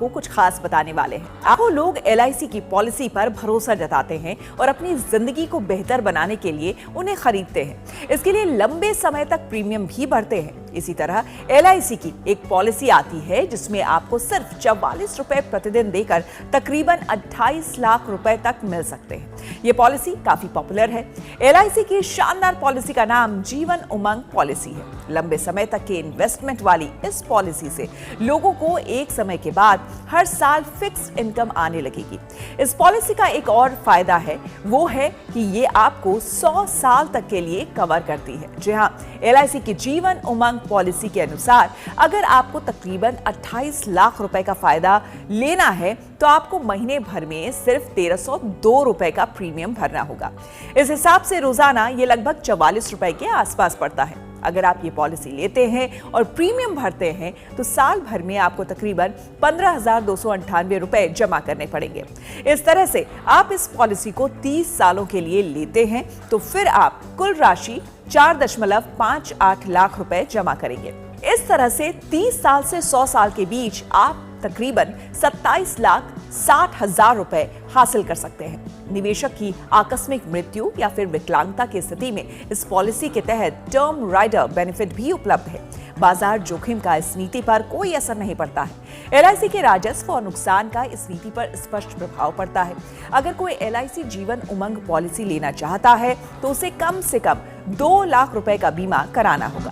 आपको कुछ खास बताने वाले हैं। आपको लोग LIC की पॉलिसी पर भरोसा जताते हैं और अपनी जिंदगी को बेहतर बनाने के लिए उन्हें खरीदते हैं। इसके लिए लंबे समय तक प्रीमियम भी भरते हैं। इसी तरह LIC की एक पॉलिसी आती है जिसमें आपको सिर्फ 44 रुपए प्रतिदिन देकर तकरीबन 28 लाख रुपए तक मिल सकते हैं। ये पॉलिसी काफी पॉपुलर है। LIC की शानदार पॉलिसी का नाम जीवन उमंग पॉलिसी है। लंबे समय तक के इन्वेस्टमेंट वाली इस पॉलिसी से लोगों को एक समय के बाद हर साल फिक्स्ड इनकम आने लगेगी। इस पॉलिसी का एक और फायदा है, वो है कि ये आपको 100 साल तक के लिए कवर करती है। जी हाँ, LIC की जीवन उमंग पॉलिसी के अनुसार अगर आपको तकरीबन 28 लाख रुपए का फायदा लेना है तो आपको महीने भर में सिर्फ 1302 रुपए का प्रीमियम भरना होगा। इस हिसाब से रोजाना ये लगभग 44 रुपए के आसपास पड़ता है। अगर आप ये पॉलिसी लेते हैं और प्रीमियम भरते हैं तो साल भर में आपको तकरीबन 15,298 रुपए जमा करने पड़ेंगे। इस तरह से आप इस पॉलिसी को 30 सालों के लिए लेते हैं तो फिर आप कुल राशि 4.58 लाख रुपए जमा करेंगे। इस तरह से 30 साल से 100 साल के बीच आप तकरीबन 27,60,000 रुपए हासिल कर सकते हैं। निवेशक की आकस्मिक मृत्यु या फिर विकलांगता की स्थिति में इस पॉलिसी के तहत टर्म राइडर बेनिफिट भी उपलब्ध है। बाजार जोखिम का इस नीति पर कोई असर नहीं पड़ता है। LIC के राजस्व और नुकसान का इस नीति पर स्पष्ट प्रभाव पड़ता है। अगर कोई LIC जीवन उमंग पॉलिसी लेना चाहता है तो उसे कम से कम 2 लाख रुपए का बीमा कराना होगा।